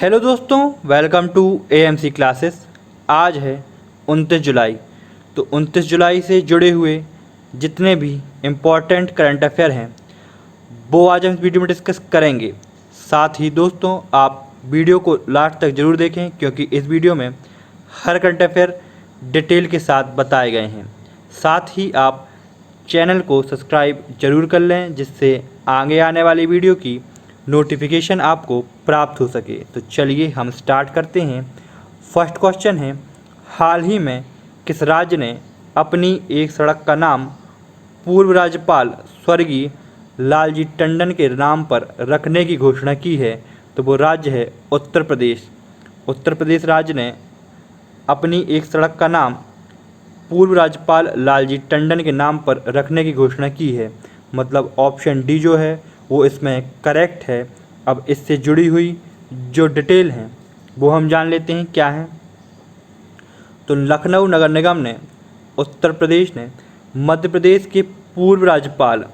Hello दोस्तों, welcome to AMC classes. आज है 29 जुलाई। तो 29 जुलाई से जुड़े हुए जितने भी इम्पोर्टेंट करंट अफेयर हैं वो आज हम इस वीडियो में डिस्कस करेंगे। साथ ही दोस्तों, आप वीडियो को लास्ट तक ज़रूर देखें क्योंकि इस वीडियो में हर करंट अफेयर डिटेल के साथ बताए गए हैं। साथ ही आप चैनल को सब्सक्राइब जरूर कर लें जिससे आगे आने वाली वीडियो की नोटिफिकेशन आपको प्राप्त हो सके। तो चलिए हम स्टार्ट करते हैं। फर्स्ट क्वेश्चन है, हाल ही में किस राज्य ने अपनी एक सड़क का नाम पूर्व राज्यपाल स्वर्गीय लालजी टंडन के नाम पर रखने की घोषणा की है? तो वो राज्य है उत्तर प्रदेश। उत्तर प्रदेश राज्य ने अपनी एक सड़क का नाम पूर्व राज्यपाल लालजी टंडन के नाम पर रखने की घोषणा की है। मतलब ऑप्शन डी जो है वो इसमें करेक्ट है। अब इससे जुड़ी हुई जो डिटेल हैं वो हम जान लेते हैं क्या है। तो लखनऊ नगर निगम ने उत्तर प्रदेश ने मध्य प्रदेश के पूर्व राज्यपाल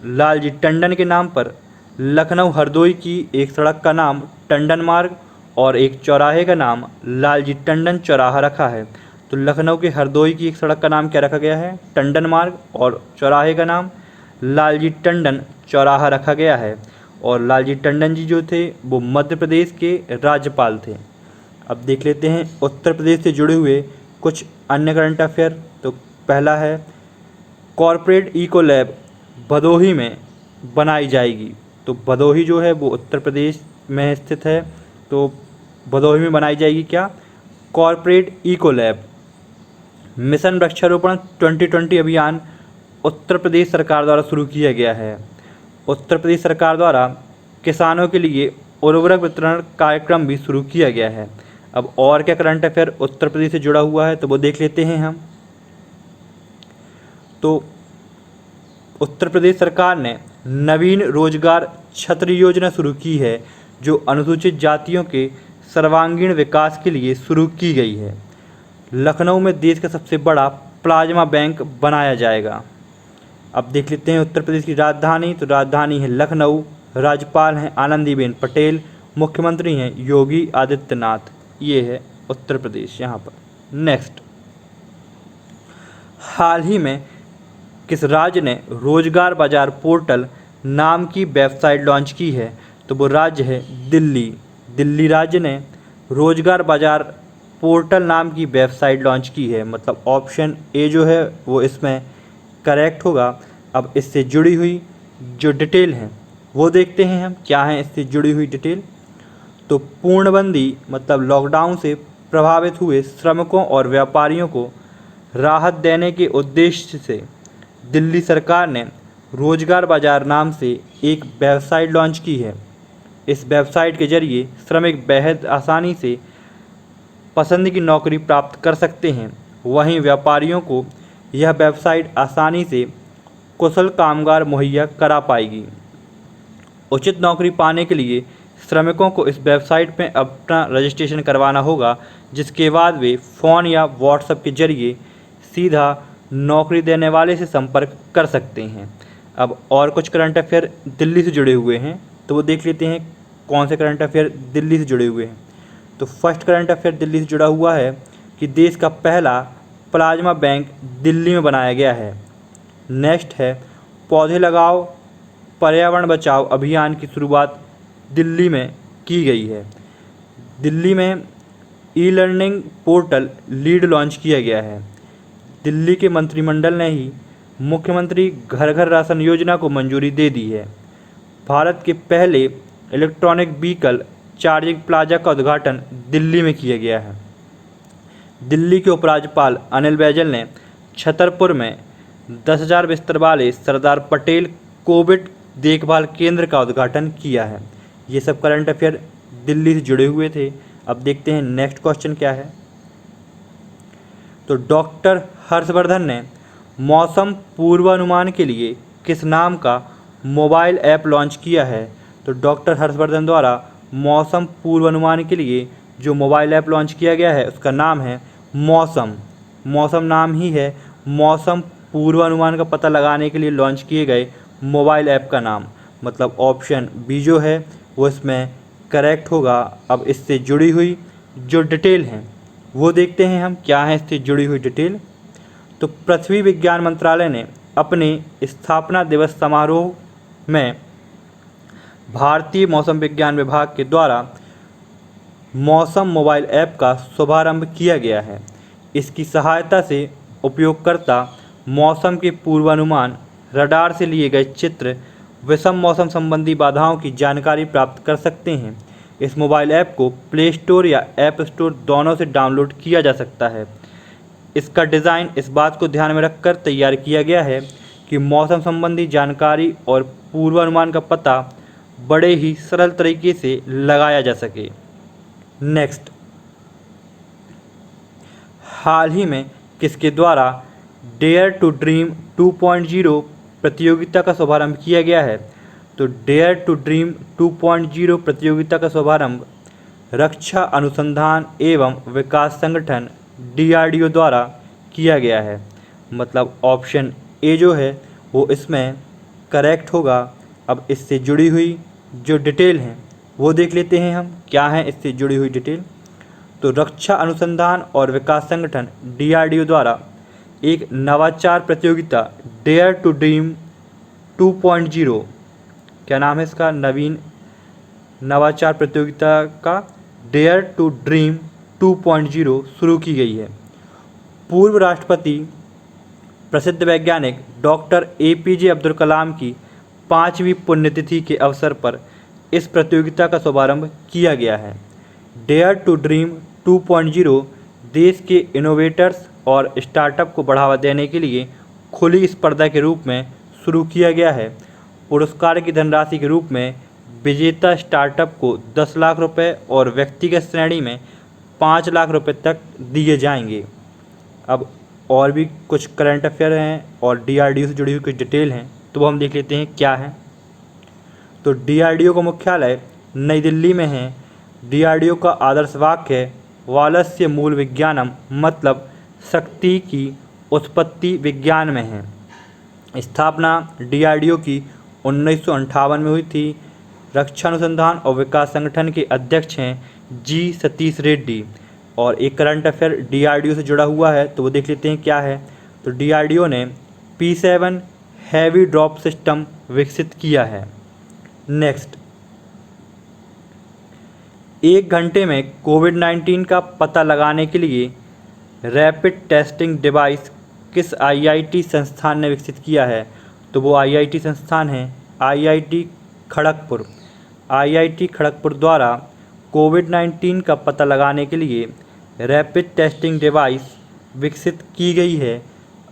लालजी टंडन के नाम पर लखनऊ हरदोई की एक सड़क का नाम टंडन मार्ग और एक चौराहे का नाम लालजी टंडन चौराहा रखा है। तो लखनऊ के हरदोई की एक सड़क का नाम क्या रखा गया है? टंडन मार्ग, और चौराहे का नाम लालजी टंडन चौराहा रखा गया है। और लालजी टंडन जी जो थे वो मध्य प्रदेश के राज्यपाल थे। अब देख लेते हैं उत्तर प्रदेश से जुड़े हुए कुछ अन्य करंट अफेयर। तो पहला है, कॉरपोरेट इको लैब भदोही में बनाई जाएगी। तो भदोही जो है वो उत्तर प्रदेश में स्थित है। तो भदोही में बनाई जाएगी क्या? Corporate eco lab. मिशन वृक्षारोपण 2020 अभियान उत्तर प्रदेश सरकार द्वारा शुरू किया गया है। उत्तर प्रदेश सरकार द्वारा किसानों के लिए उर्वरक वितरण कार्यक्रम भी शुरू किया गया है। अब और क्या करंट अफेयर उत्तर प्रदेश से जुड़ा हुआ है तो वो देख लेते हैं हम। तो उत्तर प्रदेश सरकार ने नवीन रोजगार छत्र योजना शुरू की है जो अनुसूचित जातियों के सर्वांगीण विकास के लिए शुरू की गई है। लखनऊ में देश का सबसे बड़ा प्लाज्मा बैंक बनाया जाएगा। अब देख लेते हैं उत्तर प्रदेश की राजधानी। तो राजधानी है लखनऊ, राज्यपाल हैं आनंदीबेन पटेल, मुख्यमंत्री हैं योगी आदित्यनाथ। ये है उत्तर प्रदेश यहाँ पर। नेक्स्ट, हाल ही में किस राज्य ने रोजगार बाजार पोर्टल नाम की वेबसाइट लॉन्च की है? तो वो राज्य है दिल्ली। दिल्ली राज्य ने रोजगार बाजार पोर्टल नाम की वेबसाइट लॉन्च की है। मतलब ऑप्शन ए जो है वो इसमें करेक्ट होगा। अब इससे जुड़ी हुई जो डिटेल हैं वो देखते हैं हम क्या है इससे जुड़ी हुई डिटेल। तो पूर्णबंदी मतलब लॉकडाउन से प्रभावित हुए श्रमिकों और व्यापारियों को राहत देने के उद्देश्य से दिल्ली सरकार ने रोजगार बाजार नाम से एक वेबसाइट लॉन्च की है। इस वेबसाइट के जरिए श्रमिक बेहद आसानी से पसंद की नौकरी प्राप्त कर सकते हैं। वहीं व्यापारियों को यह वेबसाइट आसानी से कुशल कामगार मुहैया करा पाएगी। उचित नौकरी पाने के लिए श्रमिकों को इस वेबसाइट में अपना रजिस्ट्रेशन करवाना होगा, जिसके बाद वे फ़ोन या व्हाट्सएप के जरिए सीधा नौकरी देने वाले से संपर्क कर सकते हैं। अब और कुछ करंट अफेयर दिल्ली से जुड़े हुए हैं तो वो देख लेते हैं कौन से करंट अफेयर दिल्ली से जुड़े हुए हैं। तो फर्स्ट करंट अफेयर दिल्ली से जुड़ा हुआ है कि देश का पहला प्लाज्मा बैंक दिल्ली में बनाया गया है। नेक्स्ट है, पौधे लगाओ पर्यावरण बचाओ अभियान की शुरुआत दिल्ली में की गई है। दिल्ली में e learning portal lead launch किया गया है। दिल्ली के मंत्रिमंडल ने ही मुख्यमंत्री घर घर राशन योजना को मंजूरी दे दी है। भारत के पहले इलेक्ट्रॉनिक व्हीकल चार्जिंग प्लाजा का उद्घाटन दिल्ली में किया गया है। दिल्ली के उपराज्यपाल अनिल बैजल ने छतरपुर में 10,000 बिस्तर वाले सरदार पटेल कोविड देखभाल केंद्र का उद्घाटन किया है। ये सब करंट अफेयर दिल्ली से जुड़े हुए थे। अब देखते हैं नेक्स्ट क्वेश्चन क्या है। तो डॉक्टर हर्षवर्धन ने मौसम पूर्वानुमान के लिए किस नाम का मोबाइल ऐप लॉन्च किया है? तो डॉक्टर हर्षवर्धन द्वारा मौसम पूर्वानुमान के लिए जो मोबाइल ऐप लॉन्च किया गया है उसका नाम है मौसम। मौसम नाम ही है। मौसम पूर्वानुमान का पता लगाने के लिए लॉन्च किए गए मोबाइल ऐप का नाम। मतलब ऑप्शन बी जो है वो इसमें करेक्ट होगा। अब इससे जुड़ी हुई जो डिटेल हैं वो देखते हैं हम, क्या है इससे जुड़ी हुई डिटेल। तो पृथ्वी विज्ञान मंत्रालय ने अपने स्थापना दिवस समारोह में भारतीय मौसम विज्ञान विभाग के द्वारा मौसम मोबाइल ऐप का शुभारंभ किया गया है। इसकी सहायता से उपयोगकर्ता मौसम के पूर्वानुमान, रडार से लिए गए चित्र, विषम मौसम संबंधी बाधाओं की जानकारी प्राप्त कर सकते हैं। इस मोबाइल ऐप को प्ले स्टोर या ऐप स्टोर दोनों से डाउनलोड किया जा सकता है। इसका डिज़ाइन इस बात को ध्यान में रखकर तैयार किया गया है कि मौसम संबंधी जानकारी और पूर्वानुमान का पता बड़े ही सरल तरीके से लगाया जा सके। नेक्स्ट, हाल ही में किसके द्वारा डेयर टू ड्रीम 2.0 प्रतियोगिता का शुभारंभ किया गया है? तो डेयर टू ड्रीम 2.0 प्रतियोगिता का शुभारंभ रक्षा अनुसंधान एवं विकास संगठन DRDO द्वारा किया गया है। मतलब ऑप्शन ए जो है वो इसमें करेक्ट होगा। अब इससे जुड़ी हुई जो डिटेल हैं वो देख लेते हैं हम, क्या है इससे जुड़ी हुई डिटेल। तो रक्षा अनुसंधान और विकास संगठन DRDO द्वारा एक नवाचार प्रतियोगिता डेयर टू ड्रीम 2.0, क्या नाम है इसका, नवीन नवाचार प्रतियोगिता का डेयर टू ड्रीम 2.0 शुरू की गई है। पूर्व राष्ट्रपति प्रसिद्ध वैज्ञानिक डॉक्टर APJ अब्दुल कलाम की 5वीं पुण्यतिथि के अवसर पर इस प्रतियोगिता का शुभारंभ किया गया है। डेयर टू ड्रीम 2.0 देश के इनोवेटर्स और स्टार्टअप को बढ़ावा देने के लिए खुली स्पर्धा के रूप में शुरू किया गया है। पुरस्कार की धनराशि के रूप में विजेता स्टार्टअप को 10 लाख रुपए और व्यक्तिगत श्रेणी में 5 लाख रुपए तक दिए जाएंगे। अब और भी कुछ करंट अफेयर हैं और DRDO से जुड़ी हुई कुछ डिटेल हैं, तो वो हम देख लेते हैं क्या है। तो DRDO का मुख्यालय नई दिल्ली में है। DRDO का आदर्श वाक्य है वालस्य मूल विज्ञानम, मतलब शक्ति की उत्पत्ति विज्ञान में है। स्थापना DRDO की 1958 में हुई थी। रक्षा अनुसंधान और विकास संगठन के अध्यक्ष हैं G सतीश रेड्डी। और एक करंट अफेयर DRDO से जुड़ा हुआ है, तो वो देख लेते हैं क्या है। तो DRDO ने P7 हैवी ड्रॉप सिस्टम विकसित किया है। नेक्स्ट, 1 घंटे में कोविड-19 का पता लगाने के लिए रैपिड टेस्टिंग डिवाइस किस IIT संस्थान ने विकसित किया है? तो वो IIT संस्थान है IIT खड़गपुर। IIT खड़गपुर द्वारा कोविड-19 का पता लगाने के लिए रैपिड टेस्टिंग डिवाइस विकसित की गई है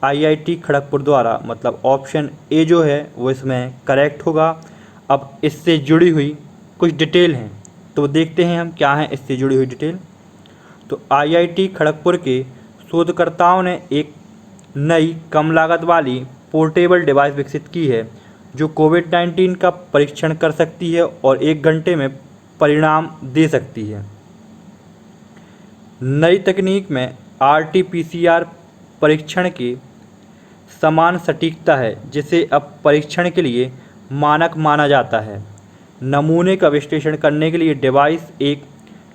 IIT खड़गपुर द्वारा। मतलब ऑप्शन ए जो है वो इसमें करेक्ट होगा। अब इससे जुड़ी हुई कुछ डिटेल हैं, तो वो देखते हैं हम, क्या है इससे जुड़ी हुई डिटेल। तो IIT खड़गपुर के शोधकर्ताओं ने एक नई कम लागत वाली पोर्टेबल डिवाइस विकसित की है जो कोविड-19 का परीक्षण कर सकती है और 1 घंटे में परिणाम दे सकती है। नई तकनीक में RT-PCR परीक्षण के समान सटीकता है, जिसे अब परीक्षण के लिए मानक माना जाता है। नमूने का विश्लेषण करने के लिए डिवाइस एक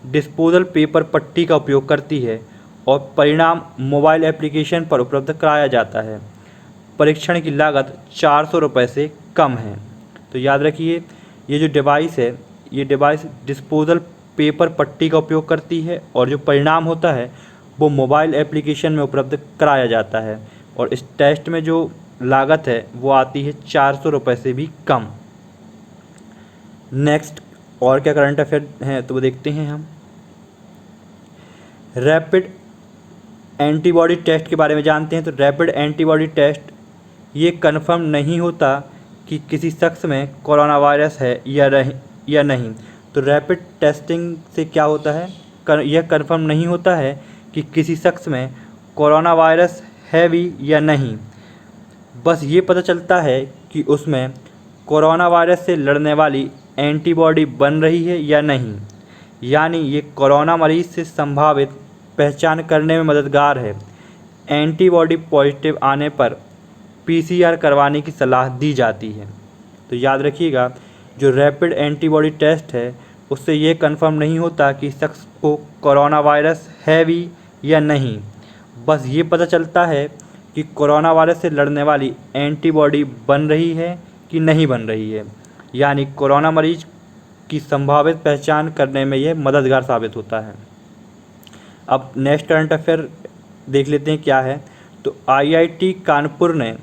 डिस्पोजल पेपर पट्टी का उपयोग करती है और परिणाम मोबाइल एप्लीकेशन पर उपलब्ध कराया जाता है। परीक्षण की लागत 400 रुपये से कम है। तो याद रखिए, ये जो डिवाइस है, ये डिवाइस डिस्पोजल पेपर पट्टी का उपयोग करती है और जो परिणाम होता है वो मोबाइल एप्लीकेशन में उपलब्ध कराया जाता है। और इस टेस्ट में जो लागत है वो आती है 400 रुपये से भी कम। नेक्स्ट, और क्या करंट अफेयर हैं तो वो देखते हैं हम। रैपिड एंटीबॉडी टेस्ट के बारे में जानते हैं। तो रैपिड एंटीबॉडी टेस्ट ये कन्फर्म नहीं होता कि किसी शख्स में कोरोना वायरस है या नहीं। तो रैपिड टेस्टिंग से क्या होता है, यह कन्फर्म नहीं होता है कि किसी शख्स में कोरोना वायरस है भी या नहीं। बस ये पता चलता है कि उसमें कोरोना वायरस से लड़ने वाली एंटीबॉडी बन रही है या नहीं। यानी ये कोरोना मरीज से संभावित पहचान करने में मददगार है। एंटीबॉडी पॉजिटिव आने पर PCR करवाने की सलाह दी जाती है। तो याद रखिएगा, जो रैपिड एंटीबॉडी टेस्ट है उससे ये कंफर्म नहीं होता कि शख्स को कोरोना वायरस है भी या नहीं। बस ये पता चलता है कि कोरोना वायरस से लड़ने वाली एंटीबॉडी बन रही है कि नहीं बन रही है, यानी कोरोना मरीज की संभावित पहचान करने में यह मददगार साबित होता है। अब नेक्स्ट करंट अफेयर देख लेते हैं क्या है। तो आईआईटी कानपुर ने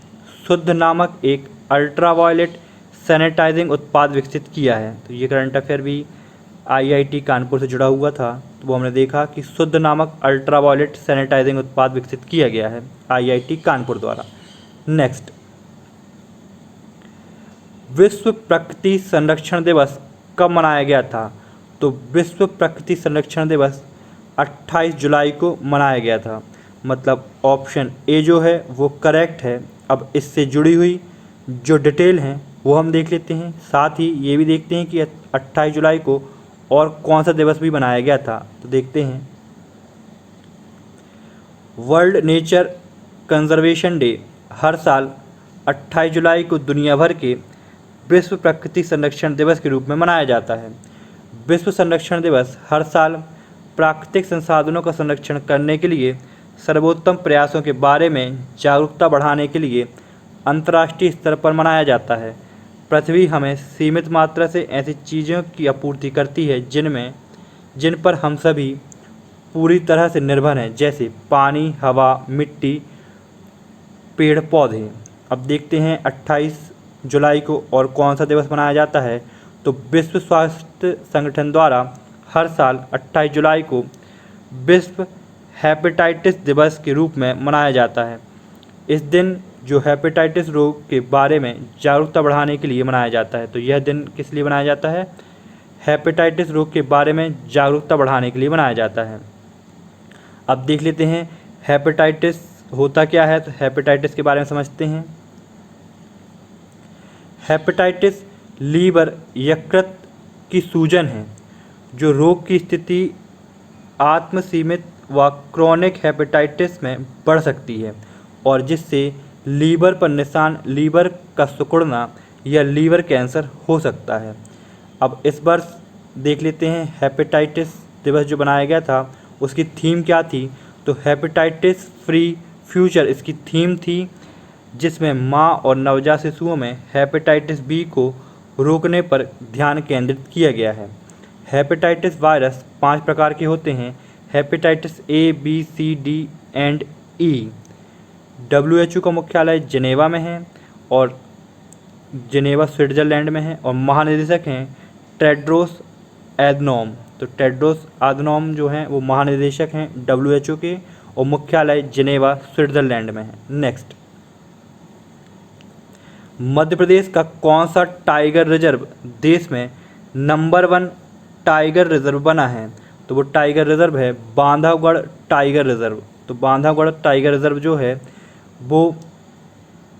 शुद्ध नामक एक अल्ट्रावायलेट सैनिटाइजिंग उत्पाद विकसित किया है। तो ये करंट अफेयर भी आईआईटी कानपुर से जुड़ा हुआ था। तो वो हमने देखा कि शुद्ध नामक अल्ट्रावायलेट सैनिटाइजिंग उत्पाद विकसित किया गया है आईआईटी कानपुर द्वारा। नेक्स्ट, विश्व प्रकृति संरक्षण दिवस कब मनाया गया था? तो विश्व प्रकृति संरक्षण दिवस 28 जुलाई को मनाया गया था। मतलब ऑप्शन ए जो है वो करेक्ट है। अब इससे जुड़ी हुई जो डिटेल हैं वो हम देख लेते हैं, साथ ही ये भी देखते हैं कि 28 जुलाई को और कौन सा दिवस भी मनाया गया था। तो देखते हैं, वर्ल्ड नेचर कंजर्वेशन डे हर साल 28 जुलाई को दुनिया भर के विश्व प्रकृति संरक्षण दिवस के रूप में मनाया जाता है। विश्व संरक्षण दिवस हर साल प्राकृतिक संसाधनों का संरक्षण करने के लिए सर्वोत्तम प्रयासों के बारे में जागरूकता बढ़ाने के लिए अंतर्राष्ट्रीय स्तर पर मनाया जाता है। पृथ्वी हमें सीमित मात्रा से ऐसी चीज़ों की आपूर्ति करती है जिन पर हम सभी पूरी तरह से निर्भर हैं, जैसे पानी, हवा, मिट्टी, पेड़ पौधे। अब देखते हैं 28 जुलाई को और कौन सा दिवस मनाया जाता है। तो विश्व स्वास्थ्य संगठन द्वारा हर साल 28 जुलाई को विश्व हेपेटाइटिस दिवस के रूप में मनाया जाता है। इस दिन जो हेपेटाइटिस रोग के बारे में जागरूकता बढ़ाने के लिए मनाया जाता है। तो यह दिन किस लिए मनाया जाता है? हेपेटाइटिस रोग के बारे में जागरूकता बढ़ाने के लिए मनाया जाता है। अब देख लेते हैं हेपेटाइटिस होता क्या है। तो हेपेटाइटिस के बारे में समझते हैं। हेपेटाइटिस लीवर यकृत की सूजन है जो रोग की स्थिति आत्मसीमित व क्रोनिक हेपेटाइटिस में बढ़ सकती है और जिससे लीवर पर निशान लीवर का सिकुड़ना या लीवर कैंसर हो सकता है। अब इस वर्ष देख लेते हैं हेपेटाइटिस दिवस जो बनाया गया था उसकी थीम क्या थी। तो हेपेटाइटिस फ्री फ्यूचर इसकी थीम थी, जिसमें माँ और नवजात शिशुओं में हेपेटाइटिस बी को रोकने पर ध्यान केंद्रित किया गया है। हेपेटाइटिस वायरस 5 प्रकार के होते हैं। Hepatitis A, B, C, D and E. WHO का मुख्यालय जिनेवा में है और जिनेवा स्विट्जरलैंड में है और महानिदेशक हैं टेड्रोस एधनॉम। तो टेड्रोस एधनॉम जो हैं वो महानिदेशक हैं WHO के और मुख्यालय जिनेवा स्विट्जरलैंड में है। नेक्स्ट, मध्य प्रदेश का कौन सा टाइगर रिजर्व देश में नंबर 1 टाइगर रिजर्व बना है? तो वो टाइगर रिजर्व है बांधवगढ़ टाइगर रिजर्व। तो बांधवगढ़ टाइगर रिजर्व जो है वो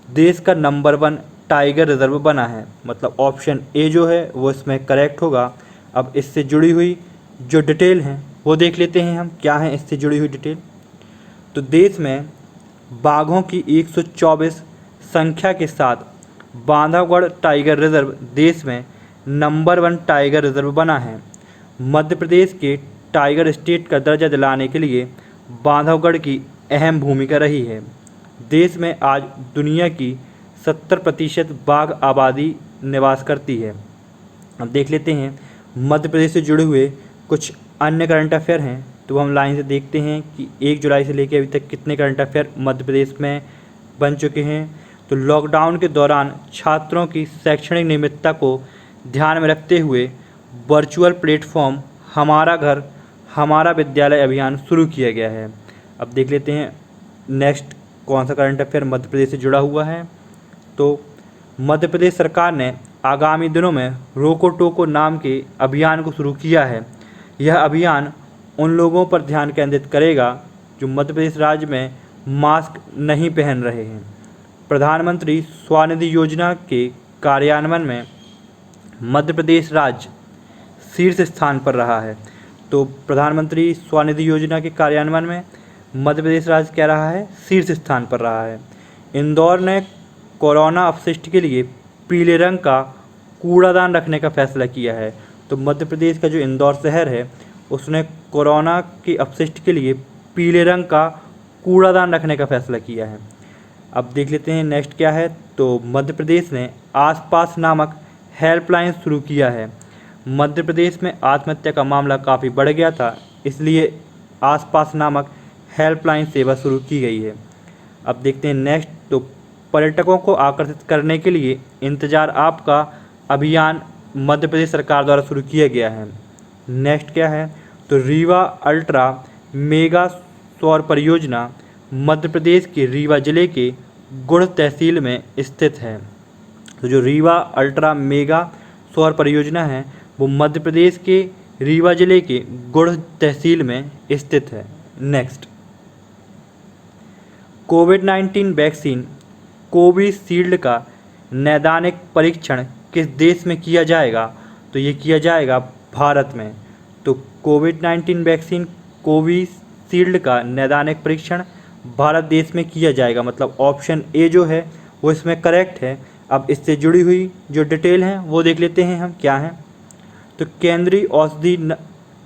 देश का नंबर 1 टाइगर रिजर्व बना है। मतलब ऑप्शन ए जो है वो इसमें करेक्ट होगा। अब इससे जुड़ी हुई जो डिटेल हैं वो देख लेते हैं हम, क्या है इससे जुड़ी हुई डिटेल। तो देश में बाघों की 124 संख्या के साथ बांधवगढ़ टाइगर रिजर्व देश में नंबर 1 टाइगर रिजर्व बना है। मध्य प्रदेश के टाइगर स्टेट का दर्जा दिलाने के लिए बांधवगढ़ की अहम भूमिका रही है। देश में आज दुनिया की 70% बाघ आबादी निवास करती है। अब देख लेते हैं मध्य प्रदेश से जुड़े हुए कुछ अन्य करंट अफेयर हैं। तो हम लाइन से देखते हैं कि 1 जुलाई से लेकर अभी तक कितने करंट अफेयर मध्य प्रदेश में बन चुके हैं। तो लॉकडाउन के दौरान छात्रों की शैक्षणिक नियमितता को ध्यान में रखते हुए वर्चुअल प्लेटफॉर्म हमारा घर हमारा विद्यालय अभियान शुरू किया गया है। अब देख लेते हैं नेक्स्ट कौन सा करंट अफेयर मध्य प्रदेश से जुड़ा हुआ है। तो मध्य प्रदेश सरकार ने आगामी दिनों में रोको टोको नाम के अभियान को शुरू किया है। यह अभियान उन लोगों पर ध्यान केंद्रित करेगा जो मध्य प्रदेश राज्य में मास्क नहीं पहन रहे हैं। प्रधानमंत्री स्वनिधि योजना के कार्यान्वयन में मध्य प्रदेश राज्य शीर्ष स्थान पर रहा है। तो प्रधानमंत्री स्वनिधि योजना के कार्यान्वयन में मध्य प्रदेश राज्य क्या रहा है? शीर्ष स्थान पर रहा है। इंदौर ने कोरोना अपशिष्ट के लिए पीले रंग का कूड़ादान रखने का फैसला किया है। तो मध्य प्रदेश का जो इंदौर शहर है उसने कोरोना के अपशिष्ट के लिए पीले रंग का कूड़ादान रखने का फैसला किया है। अब देख लेते हैं नेक्स्ट क्या है। तो मध्य प्रदेश ने आसपास नामक हेल्पलाइन शुरू किया है। मध्य प्रदेश में आत्महत्या का मामला काफ़ी बढ़ गया था, इसलिए आसपास नामक हेल्पलाइन सेवा शुरू की गई है। अब देखते हैं नेक्स्ट। तो पर्यटकों को आकर्षित करने के लिए इंतजार आपका अभियान मध्य प्रदेश सरकार द्वारा शुरू किया गया है। नेक्स्ट क्या है। तो रीवा अल्ट्रा मेगा सौर परियोजना मध्य प्रदेश के रीवा जिले के गुढ़ तहसील में स्थित है। तो जो रीवा अल्ट्रा मेगा सौर परियोजना है वो मध्य प्रदेश के रीवा जिले के गुढ़ तहसील में स्थित है। नेक्स्ट, कोविड-19 वैक्सीन कोविशील्ड का नैदानिक परीक्षण किस देश में किया जाएगा? तो ये किया जाएगा भारत में। तो कोविड-19 वैक्सीन कोविशील्ड का नैदानिक परीक्षण भारत देश में किया जाएगा, मतलब ऑप्शन ए जो है वो इसमें करेक्ट है। अब इससे जुड़ी हुई जो डिटेल हैं वो देख लेते हैं हम क्या हैं। तो केंद्रीय औषधि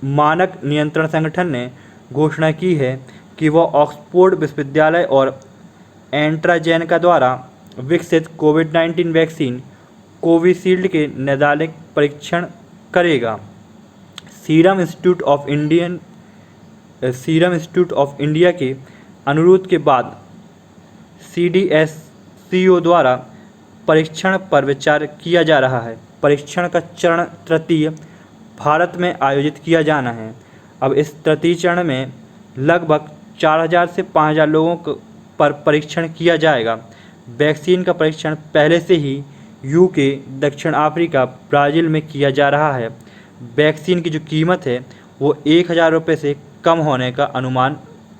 मानक नियंत्रण संगठन ने घोषणा की है कि वह ऑक्सफोर्ड विश्वविद्यालय और एस्ट्राजेनेका द्वारा विकसित कोविड-19 वैक्सीन कोविशील्ड के नैदानिक परीक्षण करेगा। सीरम इंस्टीट्यूट ऑफ इंडिया के अनुरोध के बाद CDSCO द्वारा परीक्षण पर विचार किया जा रहा है। परीक्षण का चरण तृतीय भारत में आयोजित किया जाना है। अब इस तृतीय चरण में लगभग 4000 से 5000 लोगों पर परीक्षण किया जाएगा। वैक्सीन का परीक्षण पहले से ही UK, दक्षिण अफ्रीका, ब्राज़ील में किया जा रहा है। वैक्सीन की जो कीमत है वो 1000 रुपये से कम होने का अनुमान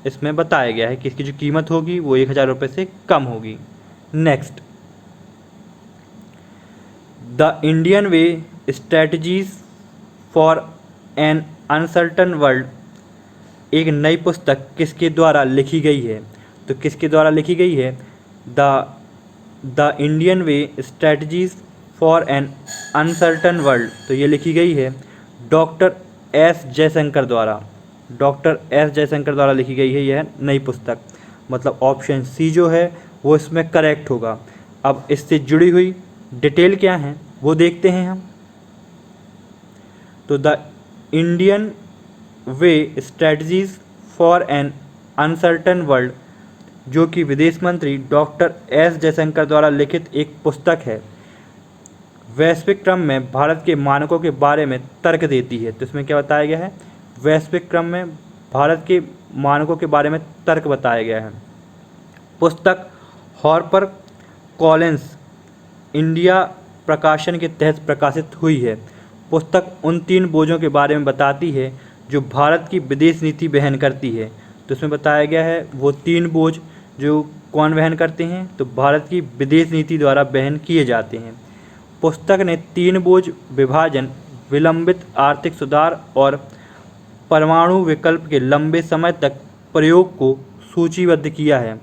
इसमें बताया गया है कि इसकी जो कीमत होगी वो 1000 रुपये से कम होगी। Next, the Indian way strategies for an uncertain world एक नई पुस्तक किसके द्वारा लिखी गई है? तो किसके द्वारा लिखी गई है? The Indian way strategies for an uncertain world, तो ये लिखी गई है डॉक्टर एस जयशंकर द्वारा। डॉक्टर एस जयशंकर द्वारा लिखी गई है यह नई पुस्तक, मतलब ऑप्शन सी जो है वो इसमें करेक्ट होगा। अब इससे जुड़ी हुई डिटेल क्या है वो देखते हैं हम। तो the Indian way strategies for an uncertain world, जो कि विदेश मंत्री डॉक्टर एस जयशंकर द्वारा लिखित एक पुस्तक है, वैश्विक क्रम में भारत के मानकों के बारे में तर्क देती है। तो इसमें क्या बताया गया है? वैश्विक क्रम में भारत के मानकों के बारे में तर्क बताया गया है। पुस्तक हार्पर कॉलिंस इंडिया प्रकाशन के तहत प्रकाशित हुई है। पुस्तक उन 3 बोझों के बारे में बताती है जो भारत की विदेश नीति वहन करती है। तो इसमें बताया गया है वो 3 बोझ जो कौन वहन करते हैं? तो भारत की विदेश नीति द्वारा वहन किए जाते हैं। पुस्तक ने 3 बोझ विभाजन, विलंबित आर्थिक सुधार और परमाणु विकल्प के लंबे समय तक प्रयोग को सूचीबद्ध किया है।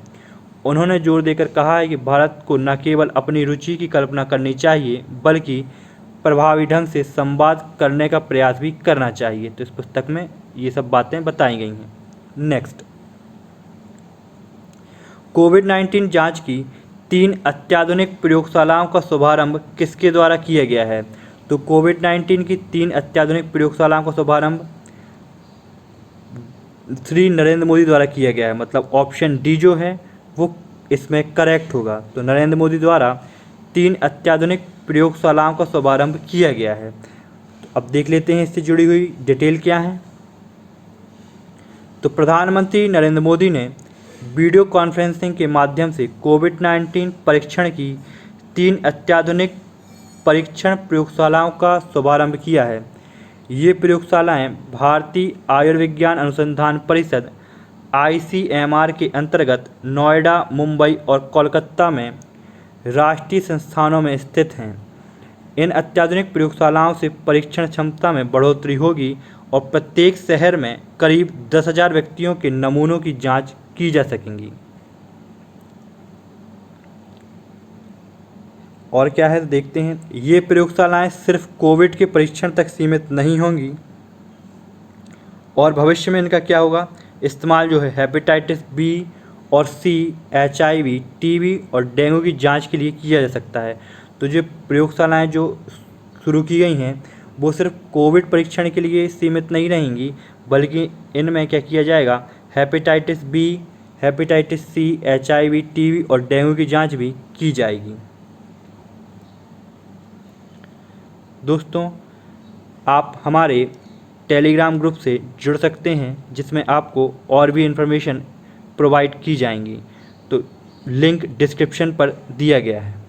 उन्होंने जोर देकर कहा है कि भारत को न केवल अपनी रुचि की कल्पना करनी चाहिए बल्कि प्रभावी ढंग से संवाद करने का प्रयास भी करना चाहिए। तो इस पुस्तक में ये सब बातें बताई गई हैं। नेक्स्ट, कोविड-19 जांच की 3 अत्याधुनिक प्रयोगशालाओं का शुभारंभ किसके द्वारा किया गया है? तो कोविड-19 की 3 अत्याधुनिक प्रयोगशालाओं का शुभारंभ श्री नरेंद्र मोदी द्वारा किया गया है, मतलब ऑप्शन डी जो है वो इसमें करेक्ट होगा। तो नरेंद्र मोदी द्वारा 3 अत्याधुनिक प्रयोगशालाओं का शुभारंभ किया गया है। तो अब देख लेते हैं इससे जुड़ी हुई डिटेल क्या है। तो प्रधानमंत्री नरेंद्र मोदी ने वीडियो कॉन्फ्रेंसिंग के माध्यम से कोविड-19 परीक्षण की 3 अत्याधुनिक परीक्षण प्रयोगशालाओं का शुभारंभ किया है। ये प्रयोगशालाएं भारतीय आयुर्विज्ञान अनुसंधान परिषद ICMR के अंतर्गत नोएडा, मुंबई और कोलकाता में राष्ट्रीय संस्थानों में स्थित हैं। इन अत्याधुनिक प्रयोगशालाओं से परीक्षण क्षमता में बढ़ोतरी होगी और प्रत्येक शहर में करीब 10,000 व्यक्तियों के नमूनों की जांच की जा सकेंगी। और क्या है तो देखते हैं। ये प्रयोगशालाएं सिर्फ कोविड के परीक्षण तक सीमित नहीं होंगी और भविष्य में इनका क्या होगा, इस्तेमाल जो है हेपेटाइटिस बी और सी, HIV, TB और डेंगू की जांच के लिए किया जा सकता है। तो जो प्रयोगशालाएं जो शुरू की गई हैं वो सिर्फ कोविड परीक्षण के लिए सीमित नहीं रहेंगी, बल्कि इनमें क्या किया जाएगा, hepatitis B, hepatitis C, HIV, TB और डेंगू की जांच भी की जाएगी। दोस्तों, आप हमारे टेलीग्राम ग्रुप से जुड़ सकते हैं जिसमें आपको और भी इन्फॉर्मेशन प्रोवाइड की जाएंगी। तो लिंक डिस्क्रिप्शन पर दिया गया है।